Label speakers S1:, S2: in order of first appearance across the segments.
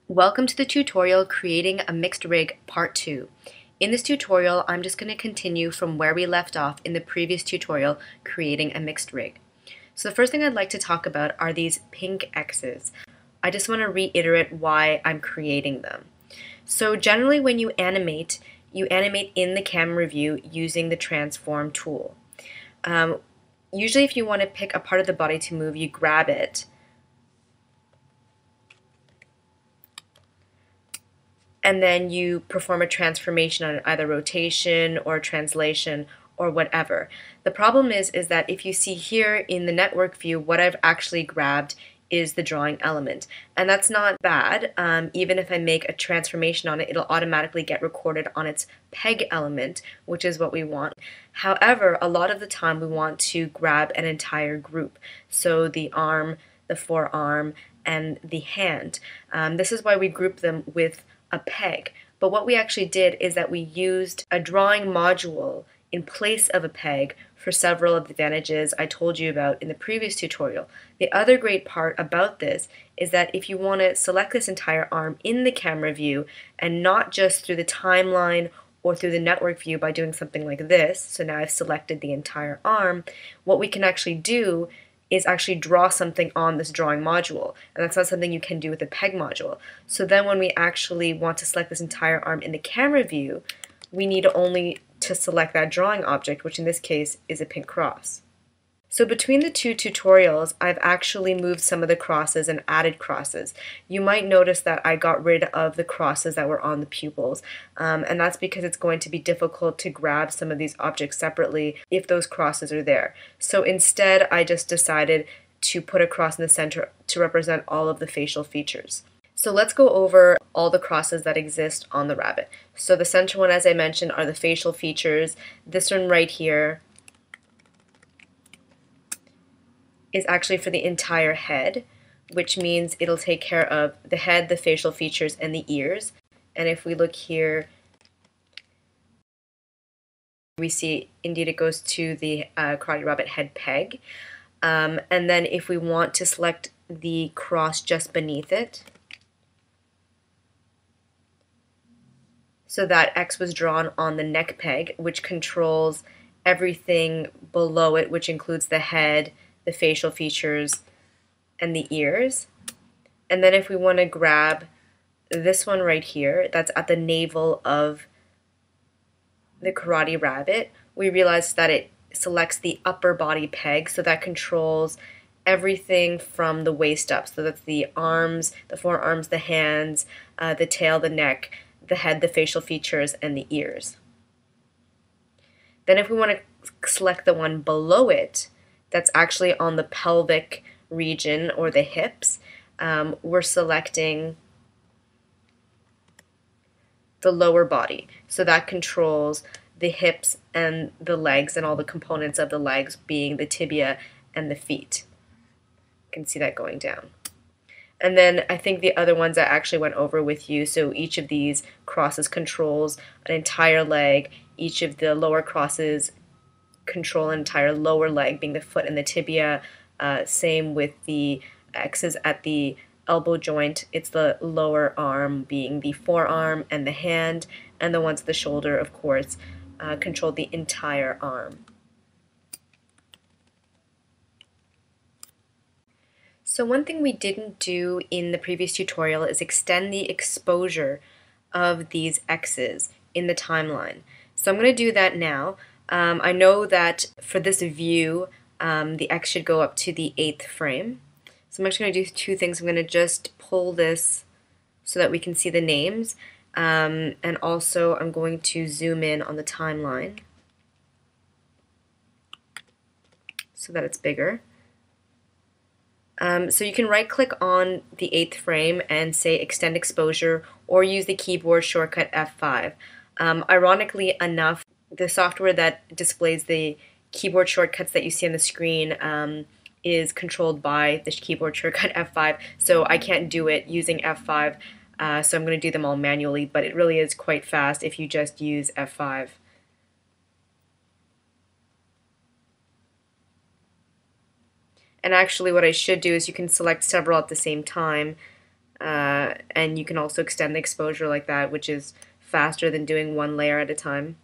S1: Welcome to the tutorial Creating a Mixed Rig Part 2. In this tutorial, I'm just going to continue from where we left off in the previous tutorial, Creating a Mixed Rig. So the first thing I'd like to talk about are these pink X's. I just want to reiterate why I'm creating them. So generally when you animate in the camera view using the transform tool. Usually if you want to pick a part of the body to move, you grab it, and then you perform a transformation on either rotation or translation or whatever. The problem is that if you see here in the network view, what I've actually grabbed is the drawing element. And that's not bad. Even if I make a transformation on it, it'll automatically get recorded on its peg element, which is what we want. However, a lot of the time we want to grab an entire group. So the arm, the forearm, and the hand. This is why we group them with a peg. But what we actually did is that we used a drawing module in place of a peg for several of the advantages I told you about in the previous tutorial. The other great part about this is that if you want to select this entire arm in the camera view and not just through the timeline or through the network view by doing something like this, so now I've selected the entire arm, what we can actually do is actually draw something on this drawing module, and that's not something you can do with the peg module. So then when we actually want to select this entire arm in the camera view, we need only to select that drawing object, which in this case is a pink cross. So between the two tutorials, I've actually moved some of the crosses and added crosses. You might notice that I got rid of the crosses that were on the pupils, and that's because it's going to be difficult to grab some of these objects separately if those crosses are there. So instead, I just decided to put a cross in the center to represent all of the facial features. So let's go over all the crosses that exist on the rabbit. So the center one, as I mentioned, are the facial features. This one right here is actually for the entire head, which means it'll take care of the head, the facial features, and the ears. And if we look here, we see indeed it goes to the Karate Rabbit head peg. And then if we want to select the cross just beneath it, so that X was drawn on the neck peg, which controls everything below it, which includes the head, the facial features, and the ears. And then if we want to grab this one right here, that's at the navel of the Karate Rabbit, we realize that it selects the upper body peg, so that controls everything from the waist up. So that's the arms, the forearms, the hands, the tail, the neck, the head, the facial features, and the ears. Then if we want to select the one below it, that's actually on the pelvic region or the hips, we're selecting the lower body. So that controls the hips and the legs and all the components of the legs, being the tibia and the feet. You can see that going down. And then I think the other ones I actually went over with you. So each of these crosses controls an entire leg. Each of the lower crosses control an entire lower leg, being the foot and the tibia. Same with the X's at the elbow joint. It's the lower arm, being the forearm and the hand. And the ones at the shoulder, of course, control the entire arm. So one thing we didn't do in the previous tutorial is extend the exposure of these X's in the timeline. So I'm going to do that now. I know that for this view, the X should go up to the 8th frame. So I'm actually going to do two things. I'm going to just pull this so that we can see the names, and also I'm going to zoom in on the timeline so that it's bigger. So you can right click on the 8th frame and say extend exposure, or use the keyboard shortcut F5. Ironically enough, the software that displays the keyboard shortcuts that you see on the screen is controlled by the keyboard shortcut F5, so I can't do it using F5, so I'm going to do them all manually, but it really is quite fast if you just use F5. And actually what I should do is you can select several at the same time, and you can also extend the exposure like that, which is faster than doing one layer at a time.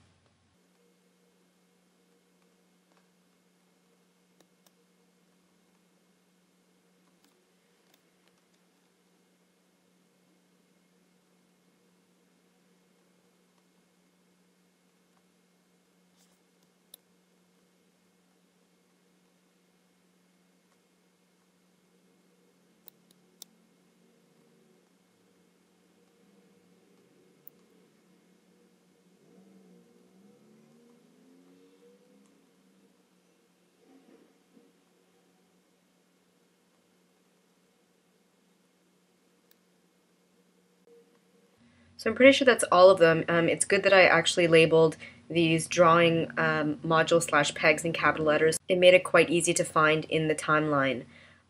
S1: So I'm pretty sure that's all of them. It's good that I actually labeled these drawing module slash pegs in capital letters. It made it quite easy to find in the timeline.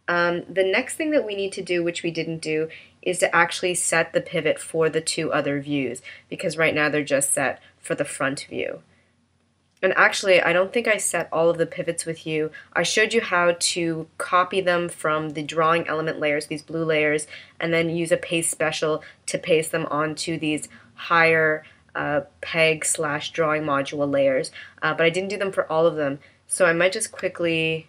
S1: The next thing that we need to do, which we didn't do, is to actually set the pivot for the two other views, because right now they're just set for the front view. And actually, I don't think I set all of the pivots with you. I showed you how to copy them from the drawing element layers, these blue layers, and then use a paste special to paste them onto these higher peg slash drawing module layers. But I didn't do them for all of them. So I might just quickly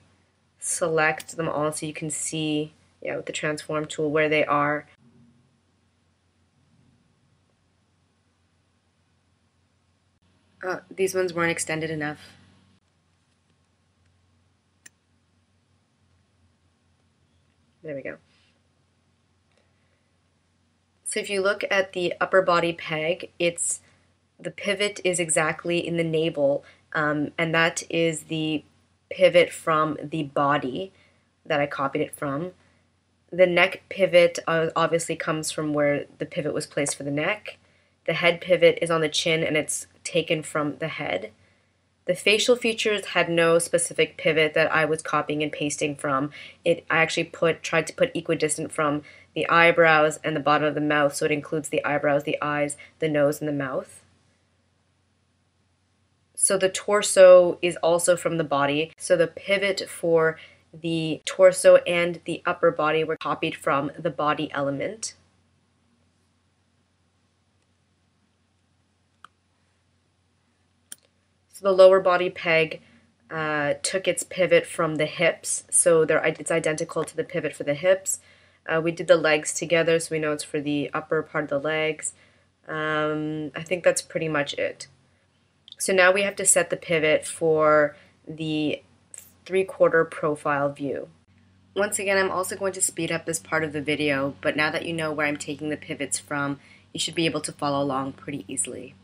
S1: select them all so you can see, with the transform tool where they are. These ones weren't extended enough. There we go. So if you look at the upper body peg, the pivot is exactly in the navel, and that is the pivot from the body that I copied it from. The neck pivot obviously comes from where the pivot was placed for the neck. The head pivot is on the chin and it's taken from the head. The facial features had no specific pivot that I was copying and pasting from. I actually tried to put equidistant from the eyebrows and the bottom of the mouth, so it includes the eyebrows, the eyes, the nose, and the mouth. So the torso is also from the body. So the pivot for the torso and the upper body were copied from the body element. So the lower body peg took its pivot from the hips, so it's identical to the pivot for the hips. We did the legs together, so we know it's for the upper part of the legs. I think that's pretty much it. So now we have to set the pivot for the 3/4 profile view. Once again, I'm also going to speed up this part of the video, but now that you know where I'm taking the pivots from, you should be able to follow along pretty easily.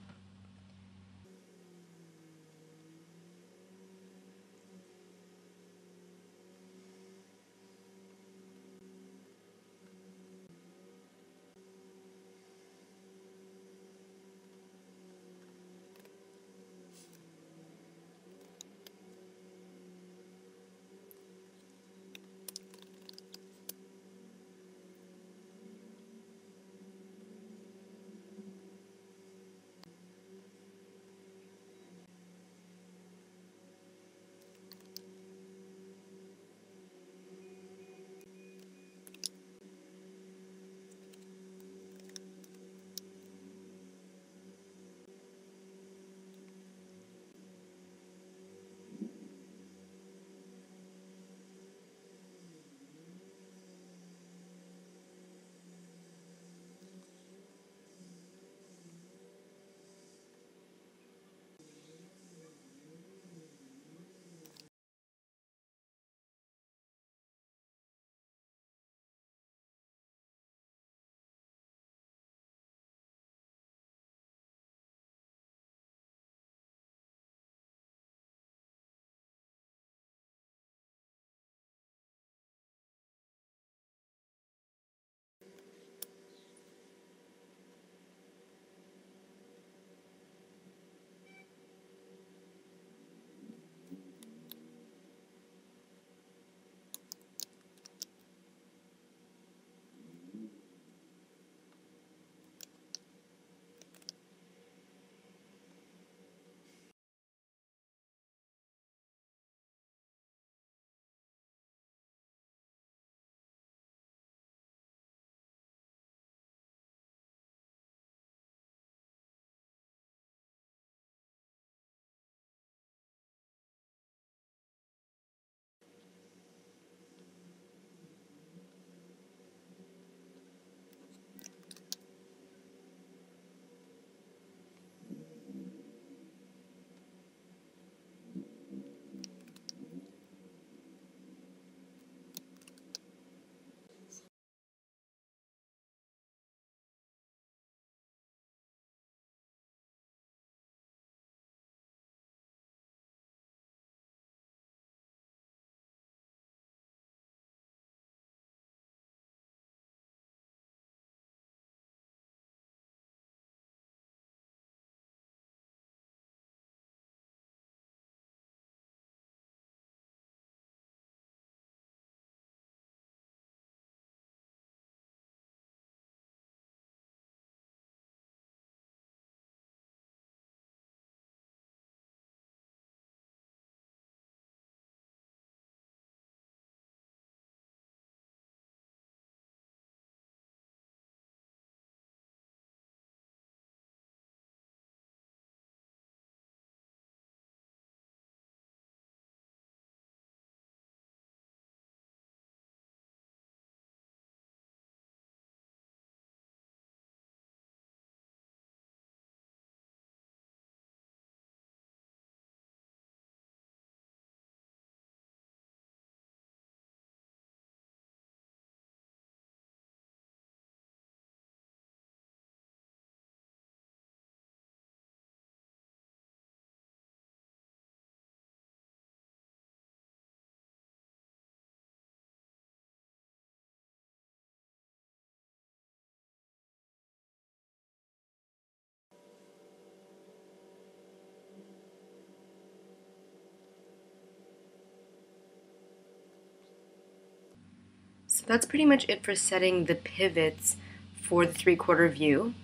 S1: That's pretty much it for setting the pivots for the three-quarter view.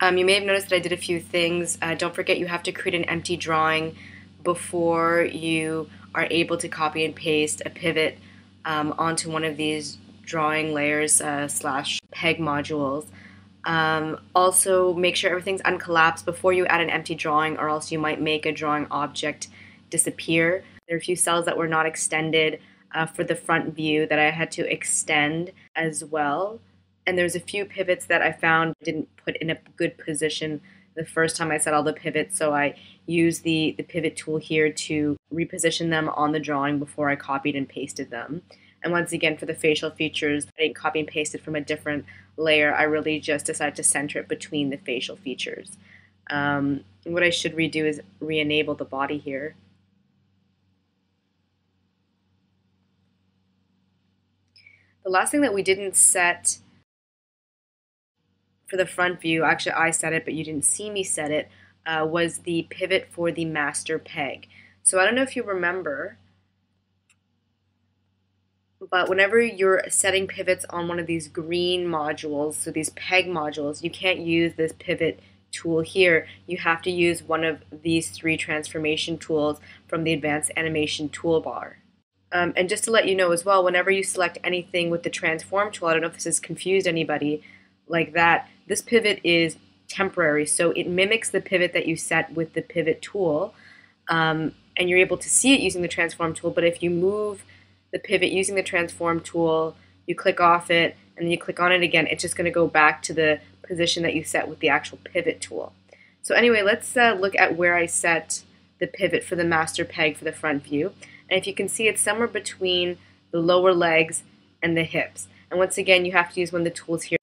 S1: You may have noticed that I did a few things. Don't forget you have to create an empty drawing before you are able to copy and paste a pivot onto one of these drawing layers slash peg modules. Also, make sure everything's uncollapsed before you add an empty drawing, or else you might make a drawing object disappear. There are a few cells that were not extended for the front view that I had to extend as well. And there's a few pivots that I found didn't put in a good position the first time I set all the pivots, so I used the pivot tool here to reposition them on the drawing before I copied and pasted them. And once again, for the facial features, I didn't copy and paste it from a different layer. I really just decided to center it between the facial features. What I should redo is re-enable the body here. The last thing that we didn't set for the front view, actually I set it, but you didn't see me set it, was the pivot for the master peg. So I don't know if you remember, but whenever you're setting pivots on one of these green modules, so these peg modules, you can't use this pivot tool here. You have to use one of these three transformation tools from the advanced animation toolbar. And just to let you know as well, whenever you select anything with the transform tool, I don't know if this has confused anybody like that, this pivot is temporary. So it mimics the pivot that you set with the pivot tool, and you're able to see it using the transform tool. But if you move the pivot using the transform tool, you click off it, and then you click on it again, it's just going to go back to the position that you set with the actual pivot tool. So anyway, let's look at where I set the pivot for the master peg for the front view. And if you can see, it's somewhere between the lower legs and the hips. And once again, you have to use one of the tools here,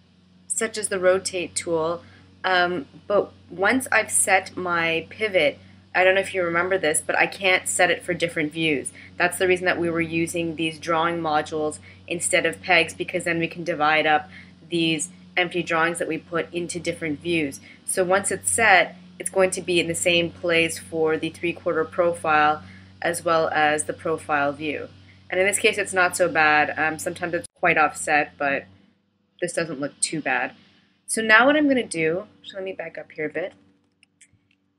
S1: such as the rotate tool. But once I've set my pivot, I don't know if you remember this, but I can't set it for different views. That's the reason that we were using these drawing modules instead of pegs, because then we can divide up these empty drawings that we put into different views. So once it's set, it's going to be in the same place for the three-quarter profile as well as the profile view. And in this case, it's not so bad. Sometimes it's quite offset, but this doesn't look too bad. So now what I'm going to do, so let me back up here a bit,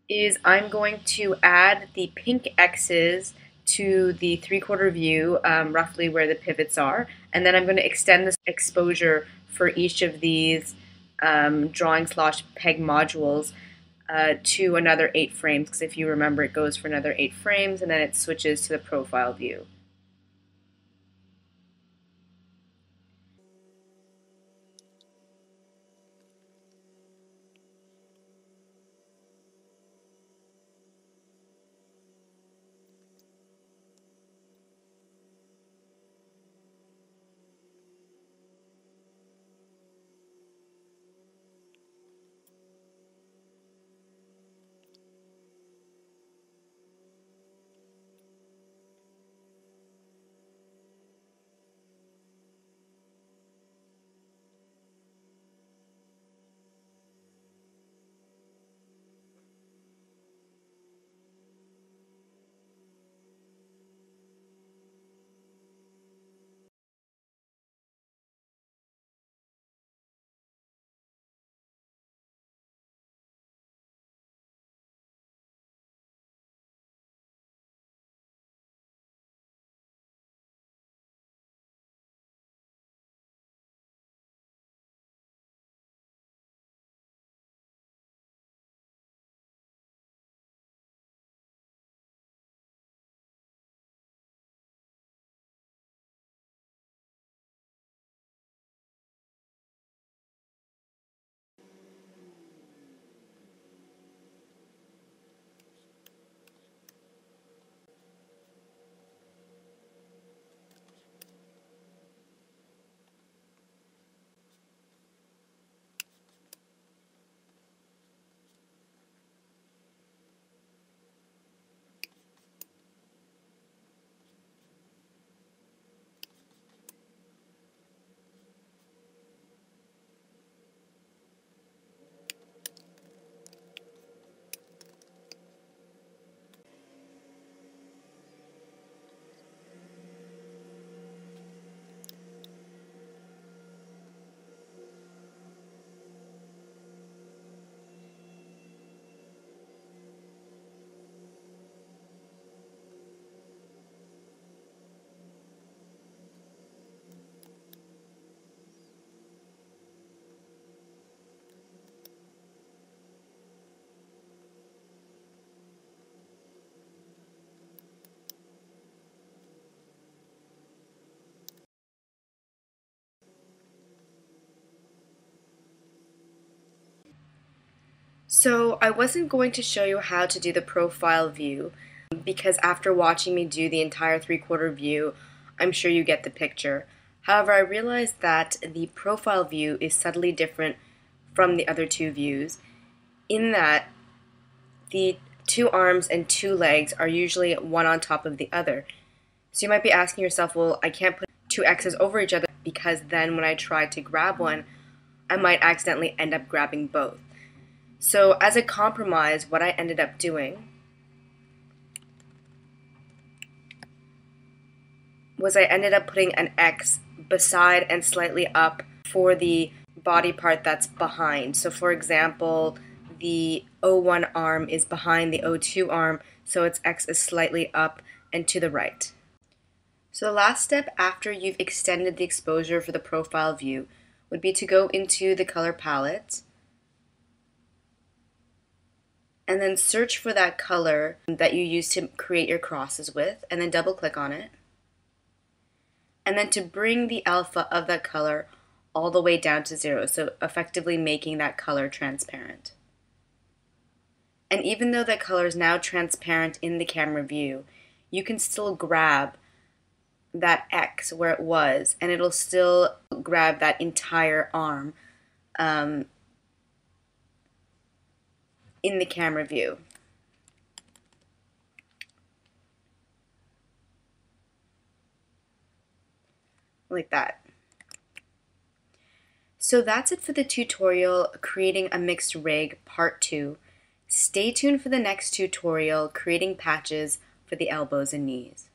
S1: is I'm going to add the pink X's to the three-quarter view, roughly where the pivots are, and then I'm going to extend this exposure for each of these drawing slash peg modules to another 8 frames, because if you remember, it goes for another 8 frames and then it switches to the profile view. So I wasn't going to show you how to do the profile view because after watching me do the entire 3/4 view, I'm sure you get the picture. However, I realized that the profile view is subtly different from the other two views in that the two arms and two legs are usually one on top of the other. So you might be asking yourself, well, I can't put two X's over each other because then when I try to grab one, I might accidentally end up grabbing both. So as a compromise, what I ended up doing was I ended up putting an X beside and slightly up for the body part that's behind. So for example, the O1 arm is behind the O2 arm, so its X is slightly up and to the right. So the last step after you've extended the exposure for the profile view would be to go into the color palette and then search for that color that you use to create your crosses with, and then double click on it. And then to bring the alpha of that color all the way down to 0, so effectively making that color transparent. And even though that color is now transparent in the camera view, you can still grab that X where it was, and it'll still grab that entire arm in the camera view. Like that. So that's it for the tutorial creating a mixed rig part 2. Stay tuned for the next tutorial creating patches for the elbows and knees.